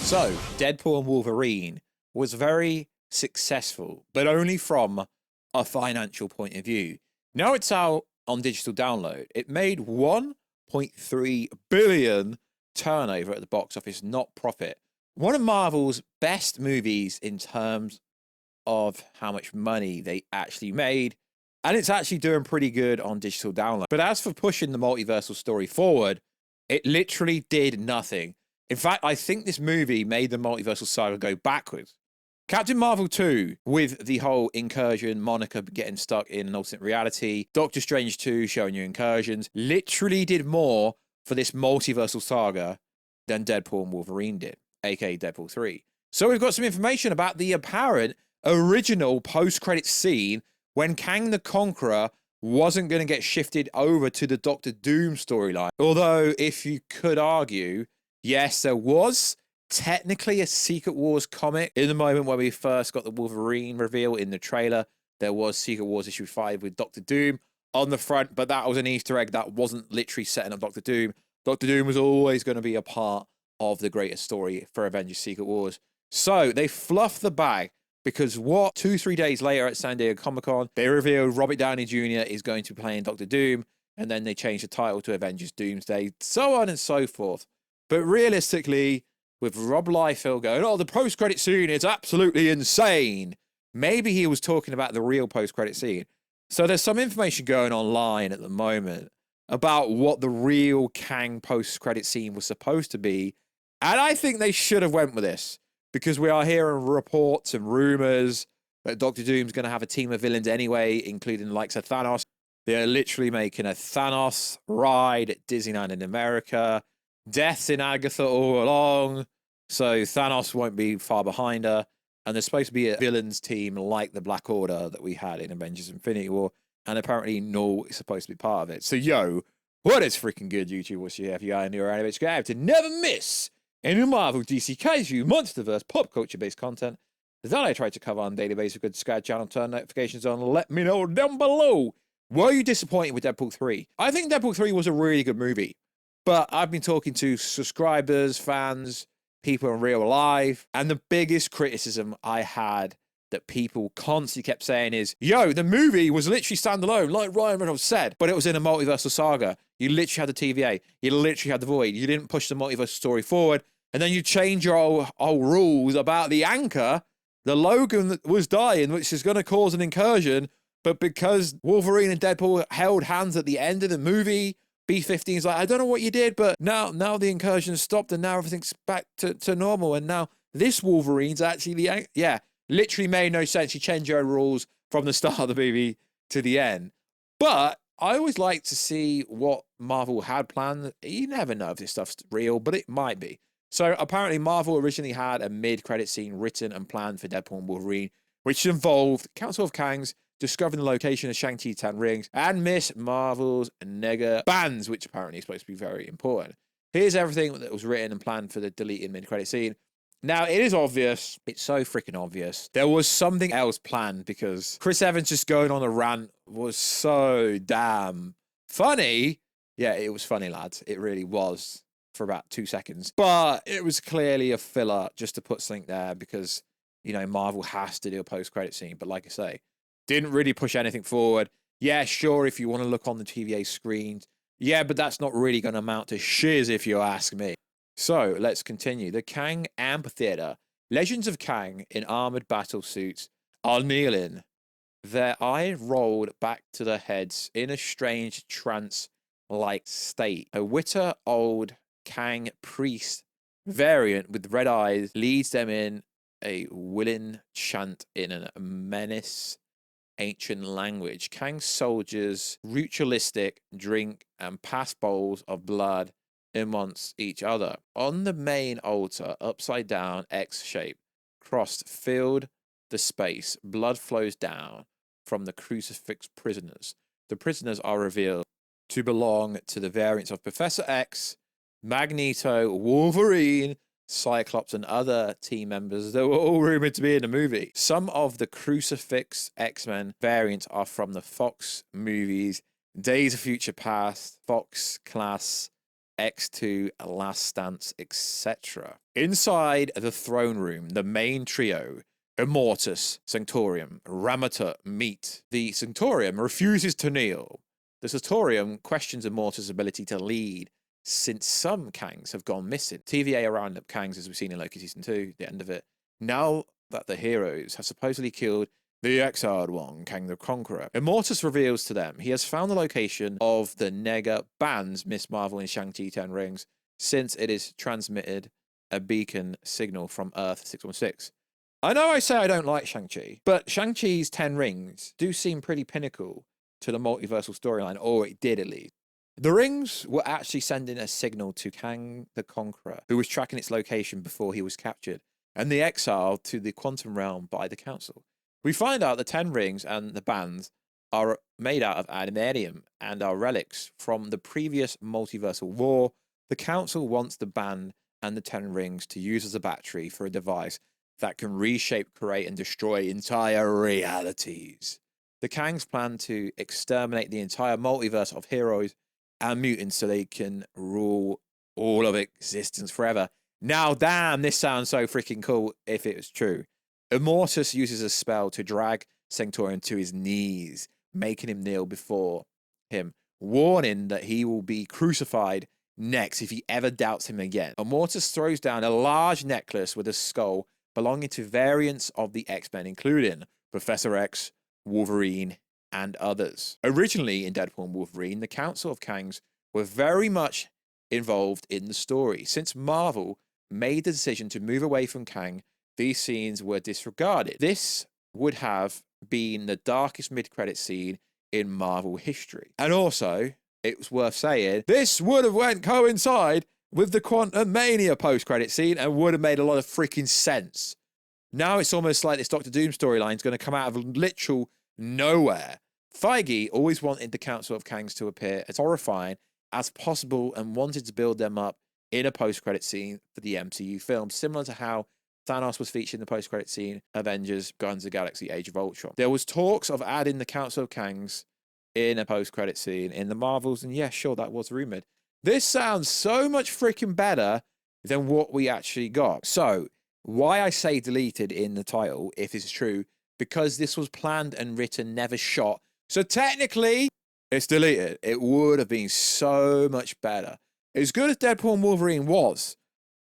So, Deadpool and Wolverine was very successful, but only from a financial point of view. Now it's out on digital download. It made 1.3 billion turnover at the box office, not profit. One of Marvel's best movies in terms of how much money they actually made, and it's actually doing pretty good on digital download. But as for pushing the multiversal story forward, it literally did nothing. In fact, I think this movie made the multiversal saga go backwards. Captain Marvel 2, with the whole incursion, Monica getting stuck in an alternate reality, Doctor Strange 2 showing you incursions, literally did more for this multiversal saga than Deadpool and Wolverine did, aka Deadpool 3. So we've got some information about the apparent original post-credit scene when Kang the Conqueror wasn't going to get shifted over to the Doctor Doom storyline. Although, if you could argue, yes, there was technically a Secret Wars comic. In the moment where we first got the Wolverine reveal in the trailer, there was Secret Wars issue 5 with Doctor Doom on the front, but that was an Easter egg that wasn't literally setting up Doctor Doom. Doctor Doom was always going to be a part of the greater story for Avengers Secret Wars. So they fluffed the bag because 2-3 days later at San Diego Comic-Con, they revealed Robert Downey Jr. is going to be playing Doctor Doom, and then they changed the title to Avengers Doomsday, so on and so forth. But realistically, with Rob Liefeld going, oh, the post-credit scene is absolutely insane. Maybe he was talking about the real post-credit scene. So there's some information going online at the moment about what the real Kang post-credit scene was supposed to be. And I think they should have went with this, because we are hearing reports and rumors that Doctor Doom's going to have a team of villains anyway, including the likes of Thanos. They're literally making a Thanos ride at Disneyland in America. Death's in Agatha all along, so Thanos won't be far behind her. And there's supposed to be a villains team like the Black Order that we had in Avengers Infinity War, and apparently Null is supposed to be part of it. So, yo, what is freaking good, YouTube? What's you have you in your animated have to never miss any Marvel, DC, Kaiju, Monsterverse, pop culture-based content that I try to cover on a daily basis. Good subscribe channel, turn notifications on, let me know down below. Were you disappointed with Deadpool 3? I think Deadpool 3 was a really good movie. But I've been talking to subscribers, fans, people in real life, and the biggest criticism I had that people constantly kept saying is, yo, the movie was literally standalone, like Ryan Reynolds said, but it was in a multiversal saga. You literally had the TVA. You literally had the Void. You didn't push the multiversal story forward, and then you change your whole rules about the anchor, the Logan that was dying, which is going to cause an incursion, but because Wolverine and Deadpool held hands at the end of the movie, B-15's like, I don't know what you did, but now the incursion stopped and now everything's back to normal. And now this Wolverine's actually literally made no sense. You change your rules from the start of the movie to the end. But I always like to see what Marvel had planned. You never know if this stuff's real, but it might be. So apparently Marvel originally had a mid-credit scene written and planned for Deadpool and Wolverine, which involved Council of Kangs, discovering the location of Shang-Chi 10 rings, and Miss Marvel's Nega bands, which apparently is supposed to be very important. Here's everything that was written and planned for the deleted mid-credit scene. Now, it is obvious. It's so freaking obvious. There was something else planned because Chris Evans just going on a rant was so damn funny. Yeah, it was funny, lads. It really was for about 2 seconds. But it was clearly a filler just to put something there because, you know, Marvel has to do a post-credit scene. But like I say, didn't really push anything forward. Yeah, sure, if you want to look on the TVA screens. Yeah, but that's not really going to amount to shiz if you ask me. So, let's continue. The Kang Amphitheater. Legends of Kang in armored battle suits are kneeling. Their eyes rolled back to their heads in a strange trance-like state. A witter old Kang priest variant with red eyes leads them in a willing chant in a menace ancient language. Kang's soldiers ritualistic drink and pass bowls of blood amongst each other. On the main altar, upside down X shape, crossed filled the space. Blood flows down from the crucifix prisoners. The prisoners are revealed to belong to the variants of Professor X, Magneto, Wolverine, Cyclops, and other team members that were all rumored to be in the movie. Some of the Crucifix X-Men variants are from the Fox movies, Days of Future Past, Fox Class, X2, Last Stance, etc. Inside the throne room, the main trio, Immortus, Sanctorium, Ramatut meet. The Sanctorium refuses to kneel. The Sanctorium questions Immortus' ability to lead, since some Kangs have gone missing. TVA round up Kangs, as we've seen in Loki Season 2, the end of it. Now that the heroes have supposedly killed the exiled one, Kang the Conqueror, Immortus reveals to them he has found the location of the Nega bans Miss Marvel and Shang-Chi 10 Rings, since it is transmitted a beacon signal from Earth 616. I know I say I don't like Shang-Chi, but Shang-Chi's 10 Rings do seem pretty pinnacle to the multiversal storyline, or it did at least. The rings were actually sending a signal to Kang the Conqueror, who was tracking its location before he was captured, and the exile to the quantum realm by the Council. We find out the 10 rings and the bands are made out of adamantium and are relics from the previous multiversal war. The Council wants the band and the 10 rings to use as a battery for a device that can reshape, create, and destroy entire realities. The Kangs plan to exterminate the entire multiverse of heroes and mutants so they can rule all of existence forever. Now, damn, this sounds so freaking cool if it was true. Immortus uses a spell to drag Sanctorium to his knees, making him kneel before him, warning that he will be crucified next if he ever doubts him again. Immortus throws down a large necklace with a skull belonging to variants of the X-Men, including Professor X, Wolverine, and others. Originally in Deadpool and Wolverine, the Council of Kangs were very much involved in the story. Since Marvel made the decision to move away from Kang, these scenes were disregarded. This would have been the darkest mid-credit scene in Marvel history. And also, it was worth saying, this would have went coincide with the Quantum Mania post-credit scene and would have made a lot of freaking sense. Now it's almost like this Doctor Doom storyline is going to come out of literal nowhere. Feige always wanted the Council of Kangs to appear as horrifying as possible and wanted to build them up in a post-credit scene for the MCU film, similar to how Thanos was featured in the post-credit scene, Avengers, Guardians of the Galaxy, Age of Ultron. There was talks of adding the Council of Kangs in a post-credit scene in the Marvels, and yeah, sure, that was rumored. This sounds so much freaking better than what we actually got. So, why I say deleted in the title, if it's true, because this was planned and written, never shot. So technically, it's deleted. It would have been so much better. As good as Deadpool and Wolverine was,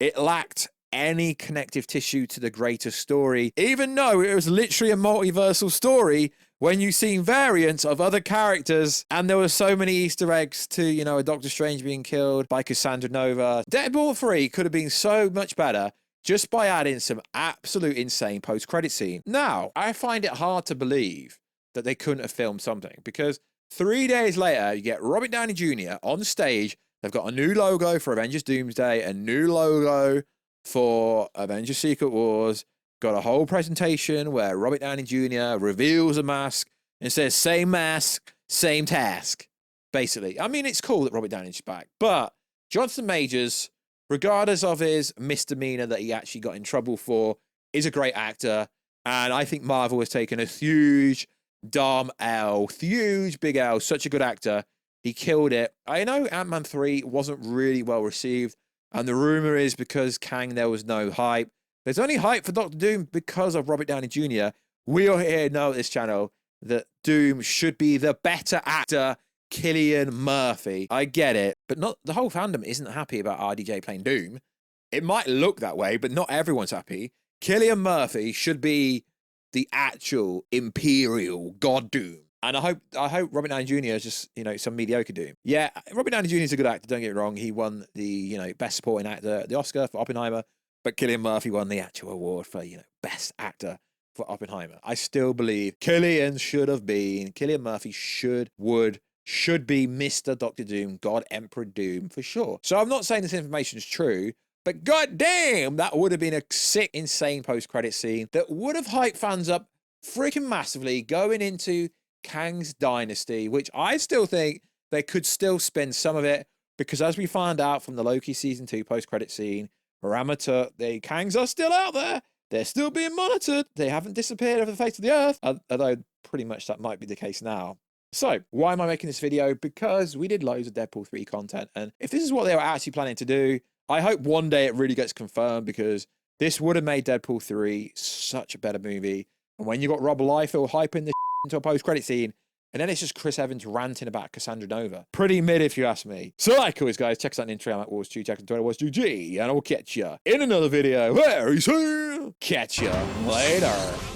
it lacked any connective tissue to the greater story, even though it was literally a multiversal story when you've seen variants of other characters, and there were so many Easter eggs to, you know, a Doctor Strange being killed by Cassandra Nova. Deadpool 3 could have been so much better just by adding some absolute insane post-credit scene. Now, I find it hard to believe that they couldn't have filmed something, because 3 days later, you get Robert Downey Jr. on stage. They've got a new logo for Avengers Doomsday, a new logo for Avengers Secret Wars, got a whole presentation where Robert Downey Jr. reveals a mask and says, same mask, same task. Basically, I mean, it's cool that Robert Downey's back, but Jonathan Majors, regardless of his misdemeanor that he actually got in trouble for, is a great actor. And I think Marvel has taken a huge huge big L, such a good actor. He killed it. I know Ant-Man 3 wasn't really well received, and the rumor is because Kang, there was no hype. There's only hype for Doctor Doom because of Robert Downey Jr. We all here know at this channel that Doom should be the better actor, Cillian Murphy. I get it, but not the whole fandom isn't happy about RDJ playing Doom. It might look that way, but not everyone's happy. Cillian Murphy should be the actual Imperial God Doom. And I hope Robert Downey Jr. is just, you know, some mediocre Doom. Yeah, Robert Downey Jr. is a good actor, don't get me wrong. He won the, you know, Best Supporting Actor, the Oscar for Oppenheimer, but Cillian Murphy won the actual award for, you know, Best Actor for Oppenheimer. I still believe Cillian Murphy should be Mr. Doctor Doom, God Emperor Doom, for sure. So I'm not saying this information is true, but goddamn, that would have been a sick, insane post-credit scene that would have hyped fans up freaking massively going into Kang's Dynasty, which I still think they could still spin some of it, because as we find out from the Loki Season 2 post-credit scene, Ramatut, the Kangs are still out there. They're still being monitored. They haven't disappeared off the face of the earth, although pretty much that might be the case now. So, why am I making this video? Because we did loads of Deadpool 3 content, and if this is what they were actually planning to do, I hope one day it really gets confirmed, because this would have made Deadpool 3 such a better movie. And when you got Rob Liefeld hyping this into a post-credit scene, and then it's just Chris Evans ranting about Cassandra Nova. Pretty mid, if you ask me. So, like always, guys, check us out on Instagram at Warstu, check us on Twitter, Warstu, and I'll catch ya in another video very soon. Catch ya later.